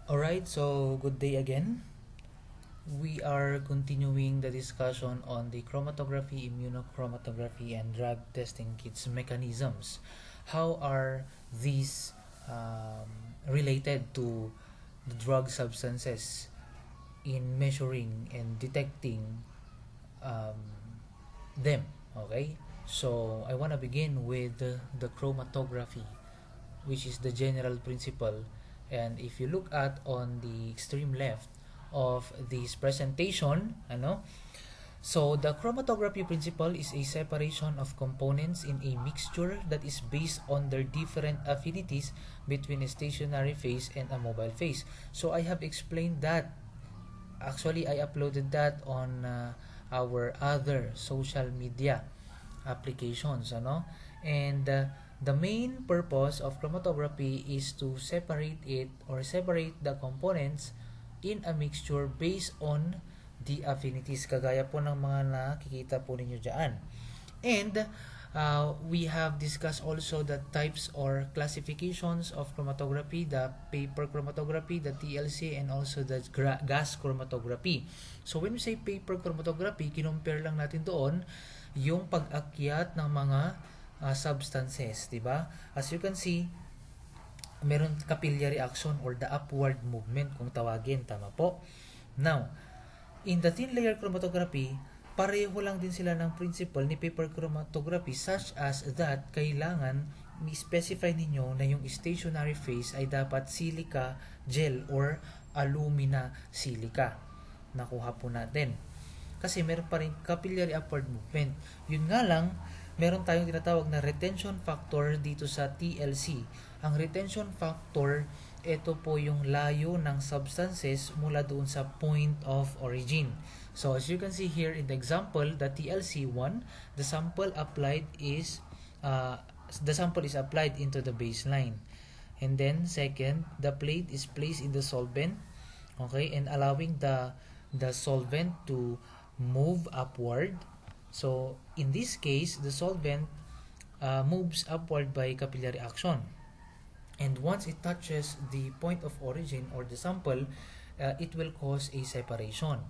Alright, so good day again. We are continuing the discussion on the chromatography, immunochromatography, and drug testing kits mechanisms. How are these related to the drug substances in measuring and detecting um, them? Okay, so I want to begin with the chromatography, which is the general principle. And if you look at on the extreme left of this presentation, so the chromatography principle is a separation of components in a mixture that is based on their different affinities between a stationary phase and a mobile phase. So I have explained that. Actually, I uploaded that on our other social media applications, and the main purpose of chromatography is to separate it or separate the components in a mixture based on the affinities, kagaya po ng mga nakikita po ninyo dyan. And we have discussed also the types or classifications of chromatography, the paper chromatography, the TLC, and also the gas chromatography. So when we say paper chromatography, kinumpare lang natin doon yung pag-akyat ng mga substances, di ba? As you can see, meron capillary action or the upward movement kung tawagin, tama po. Now, in the thin layer chromatography, pareho lang din sila ng principle ni paper chromatography, such as that kailangan i-specify ninyo na yung stationary phase ay dapat silica gel or alumina silica. Nakuha po natin. Kasi meron pa rin capillary upward movement. Yun nga lang, meron tayong tinatawag na retention factor dito sa TLC. Ang retention factor, ito po yung layo ng substances mula doon sa point of origin. So as you can see here in the example, the TLC1, the sample is applied into the baseline. And then second, the plate is placed in the solvent, okay, and allowing the solvent to move upward. So in this case, the solvent moves upward by capillary action. And once it touches the point of origin or the sample, it will cause a separation.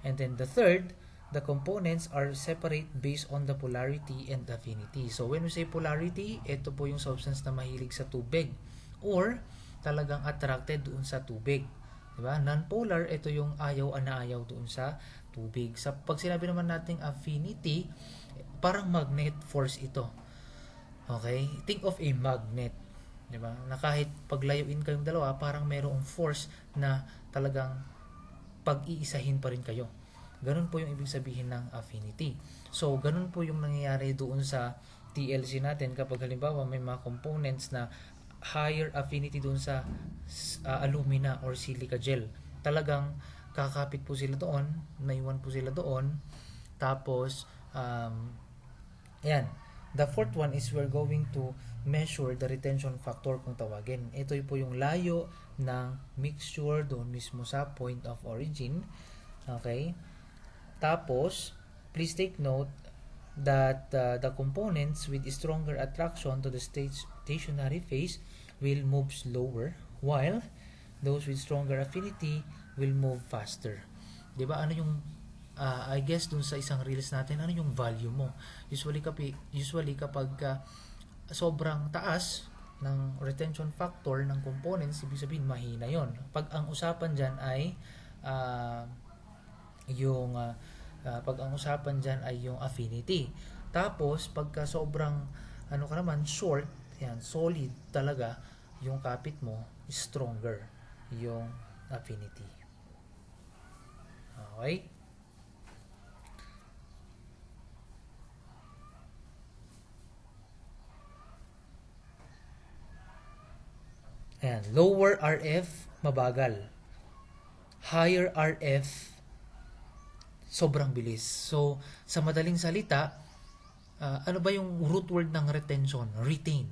And then the third, the components are separate based on the polarity and affinity. So when we say polarity, ito po yung substance na mahilig sa tubig or talagang attracted doon sa tubig. Diba? Non-polar, ito yung ayaw na ayaw doon sa tubig. Pag sinabi naman nating affinity, parang magnet force ito. Okay? Think of a magnet. Diba? Na kahit paglayuin kayong dalawa, parang mayroong force na talagang pag-iisahin pa rin kayo. Ganun po yung ibig sabihin ng affinity. So, ganun po yung nangyayari doon sa TLC natin kapag halimbawa may mga components na higher affinity doon sa alumina or silica gel. Talagang kakapit po sila doon, naiwan po sila doon. Tapos, ayan. The fourth one is we're going to measure the retention factor kung tawagin. Ito po yung layo ng mixture doon mismo sa point of origin. Okay? Tapos, please take note that the components with stronger attraction to the stationary phase will move slower, while those with stronger affinity will move faster. Diba? Ano yung I guess dun sa isang reels natin, ano yung value mo? Usually kapag sobrang taas ng retention factor ng components, ibig sabihin mahina yon. Pag ang usapan dyan ay yung affinity. Tapos pagka sobrang short, yan, solid talaga yung kapit mo, stronger yung affinity. Okay? Ayan, lower RF, mabagal. Higher RF, sobrang bilis. So, sa madaling salita, ano ba yung root word ng retention? Retain.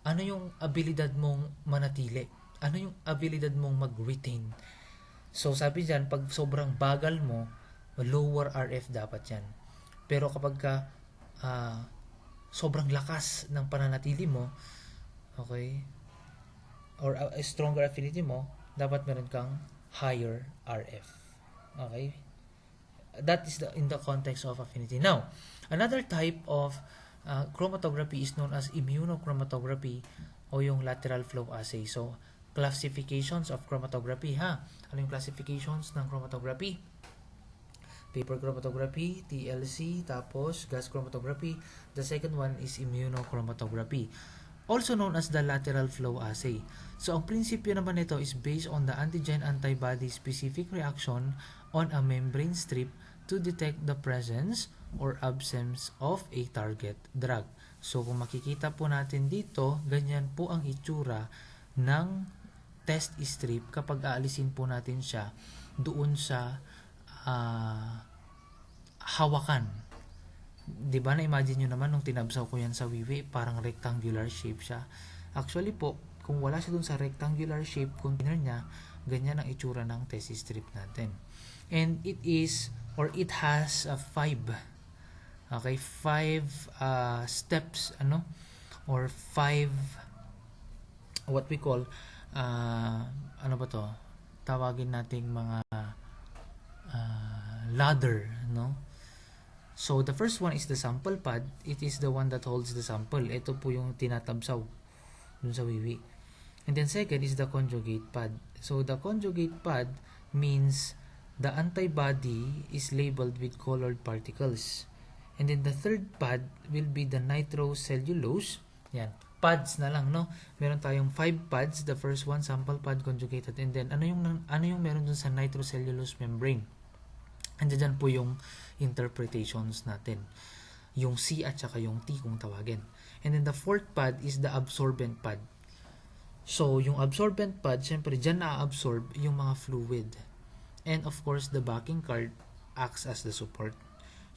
Ano yung abilidad mong manatili? Ano yung abilidad mong mag-retain? So, sabi dyan, pag sobrang bagal mo, lower RF dapat yan. Pero kapag sobrang lakas ng pananatili mo, okay, or a stronger affinity mo, dapat meron kang higher RF. Okay? That is in the context of affinity. Now, another type of chromatography is known as immunochromatography o yung lateral flow assay. So, classifications of chromatography ha. Ano yung classifications ng chromatography? Paper chromatography, TLC, tapos gas chromatography. The second one is immunochromatography, also known as the lateral flow assay. So, ang prinsipyo naman nito is based on the antigen-antibody specific reaction on a membrane strip to detect the presence or absence of a target drug. So, kung makikita po natin dito, ganyan po ang itsura ng test strip kapag aalisin po natin siya doon sa hawakan. Diba, na-imagine nyo naman nung tinabsaw ko yan sa wiwi, parang rectangular shape siya. Actually po, kung wala siya dun sa rectangular shape container niya, ganyan ang itsura ng test strip natin. And it is, or it has 5 steps, or 5 what we call tawagin nating mga ladder, no? So the first one is the sample pad. It is the one that holds the sample. Ito po yung tinatabsaw dun sa wiwi. And then second is the conjugate pad. So the conjugate pad means the antibody is labeled with colored particles. And then the third pad will be the nitrocellulose. Yan, pads na lang, no? Meron tayong 5 pads. The first one, sample pad, conjugated. And then ano yung meron dun sa nitrocellulose membrane? Andiyan po yung interpretations natin. Yung C at saka yung T kung tawagin. And then the fourth pad is the absorbent pad. So, yung absorbent pad, syempre dyan na-absorb yung mga fluid. And of course, the backing card acts as the support.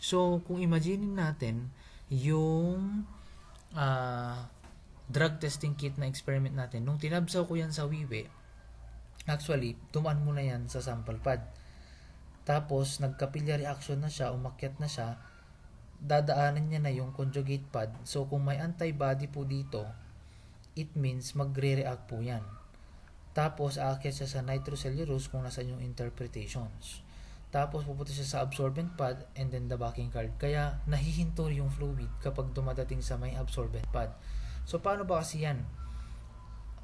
So, kung imagine natin yung drug testing kit na experiment natin, nung tinabsaw ko yan sa wiwi, actually, tumaan muna yan sa sample pad. Tapos, nagkapillary reaction na siya, umakyat na siya, dadaanan niya na yung conjugate pad. So, kung may antibody po dito, it means magre-react po yan. Tapos, aakyat siya sa nitrocellulose kung nasan yung interpretations. Tapos, pupunta siya sa absorbent pad and then the backing card. Kaya, nahihinto yung fluid kapag dumadating sa may absorbent pad. So, paano ba kasi yan?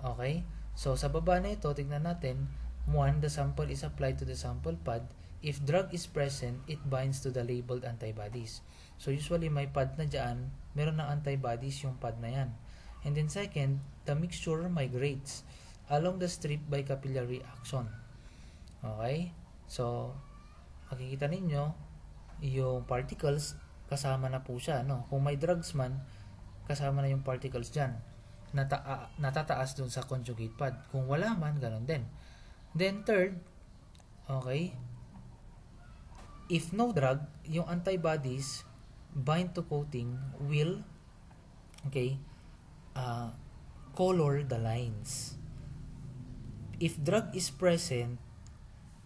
Okay? So, sa baba na ito, tignan natin. 1. The sample is applied to the sample pad. If drug is present, it binds to the labeled antibodies. So, usually, may pad na dyan. Meron ng antibodies yung pad na yan. And then second, the mixture migrates along the strip by capillary action. Okay? So, makikita ninyo, yung particles, kasama na po siya. No? Kung may drugs man, kasama na yung particles dyan. Natataas dun sa conjugate pad. Kung wala man, ganun din. Then third, okay, if no drug, yung antibodies bind to coating will, okay, color the lines. If drug is present,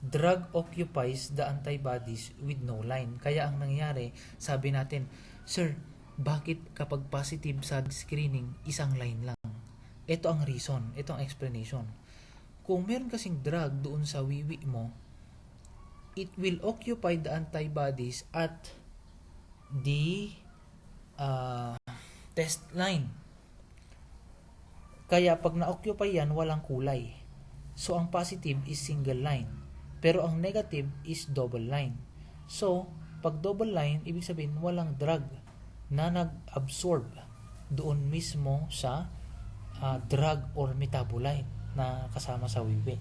drug occupies the antibodies with no line. Kaya ang nangyayari, sabi natin, sir, bakit kapag positive sa screening, isang line lang? Ito ang reason, ito ang explanation. Kung meron kasing drug doon sa wiwi mo, it will occupy the antibodies at the test line. Kaya pag na-occupy yan, walang kulay. So, ang positive is single line. Pero ang negative is double line. So, pag double line, ibig sabihin walang drug na nag-absorb doon mismo sa drug or metabolite na kasama sa wiwi.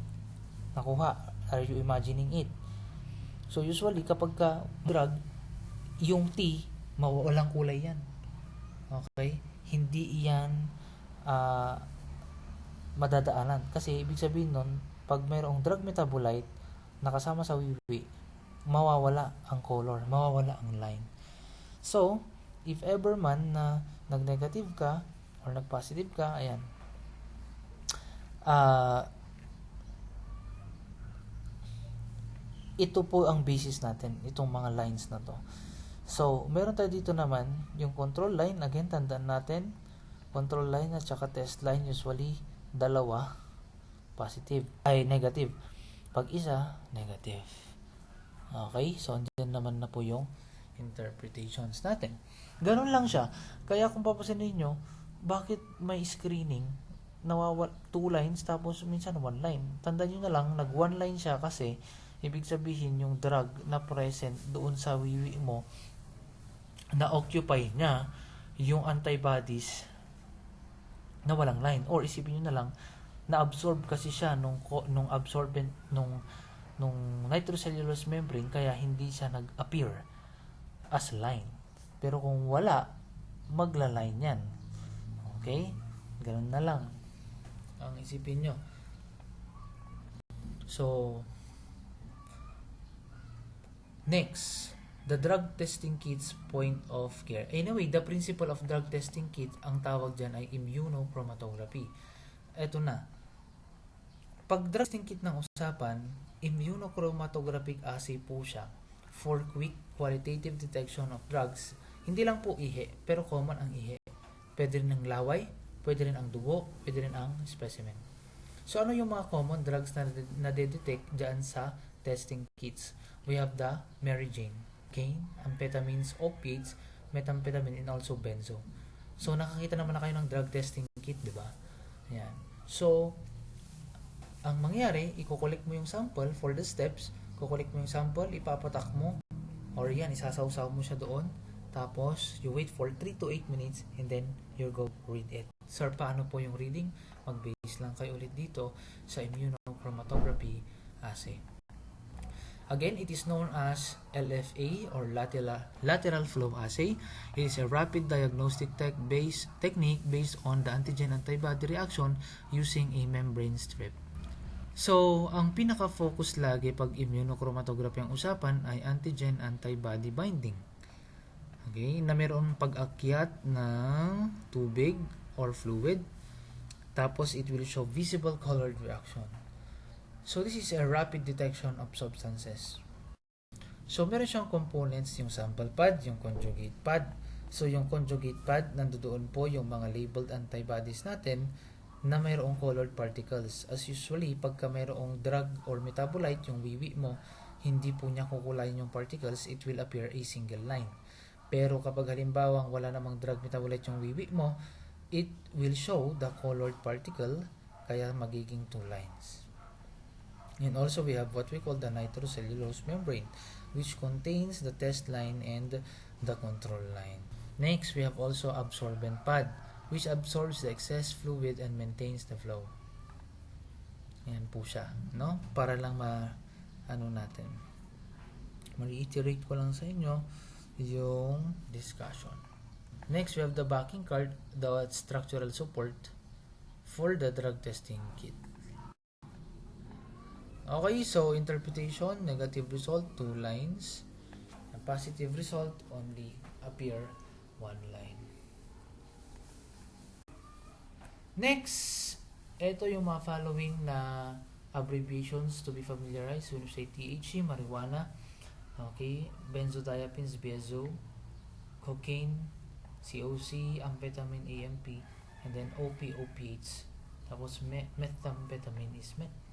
Nakuha. Are you imagining it? So, usually, kapag ka drug, yung T, walang kulay yan. Okay? Hindi yan madadaanan. Kasi, ibig sabihin nun, pag mayroong drug metabolite na kasama sa wiwi, mawawala ang color, mawawala ang line. So, if ever man na nag-negative ka or nag-positive ka, ayan, ito po ang basis natin, itong mga lines na to. So, meron tayo dito naman, yung control line, again, tandaan natin, control line at saka test line, usually, dalawa. positive, ay negative. Pag isa, negative. Okay, so andyan naman na po yung interpretations natin. Ganun lang siya. Kaya kung papansinin nyo, bakit may screening, 2 lines tapos minsan 1 line. Tandaan nyo na lang, nag 1 line siya kasi ibig sabihin yung drug na present doon sa wiwi mo, na occupy niya yung antibodies na walang line. Or isipin nyo na lang, na-absorb kasi siya nung absorbent nung nitrocellulose membrane, kaya hindi siya nag-appear as line. Pero kung wala, magla-line yan. Okay? Ganun na lang ang isipin nyo. So, next, the drug testing kit's point of care. Anyway, the principle of drug testing kit, ang tawag dyan ay immunochromatography. Eto na. Pag drug testing kit ng usapan, immunochromatographic assay po siya for quick qualitative detection of drugs. Hindi lang po ihi, pero common ang ihi. Pwede rin ang laway, pwede rin ang dugo, pwede rin ang specimen. So ano yung mga common drugs na detect dyan sa testing kits? We have the Mary Jane, cocaine, amphetamines, opiates, methamphetamine, and also benzo. So nakakita naman na kayo ng drug testing kit, di ba? Yan. So ang mangyari, i-collect mo yung sample for the steps. Kukulik mo yung sample, ipapatak mo, or yan, isasawsaw mo siya doon. Tapos, you wait for 3 to 8 minutes and then you go read it. Sir, paano po yung reading? Mag-base lang kayo ulit dito sa immunochromatography assay. Again, it is known as LFA or lateral flow assay. It is a rapid diagnostic technique based on the antigen-antibody reaction using a membrane strip. So, ang pinaka-focus lagi pag immunochromatography ang usapan ay antigen-antibody binding. Okay, na mayroon pag-akyat ng tubig or fluid, tapos it will show visible colored reaction. So, this is a rapid detection of substances. So, meron siyang components, yung sample pad, yung conjugate pad. So, yung conjugate pad, nandoon po yung mga labeled antibodies natin na mayroong colored particles. As usually, pagka mayroong drug or metabolite, yung wiwi mo, hindi po niya kukulayin yung particles, it will appear a single line. Pero kapag halimbawa wala namang drug metabolite yung wiwi mo, it will show the colored particle, kaya magiging 2 lines. And also, we have what we call the nitrocellulose membrane, which contains the test line and the control line. Next, we have also absorbent pad, which absorbs the excess fluid and maintains the flow. Yan po siya, no? Para lang natin. Ma-reiterate ko lang sa inyo yung discussion. Next, we have the backing card, the structural support for the drug testing kit. Okay, so interpretation, negative result, 2 lines. A positive result, only appear 1 line. Next, ito yung mga following na abbreviations to be familiarized. When you say THC, marijuana, okay, benzodiazepines, benzo, cocaine, COC, amphetamine, AMP, and then OP, opiates. Tapos methamphetamine is meth.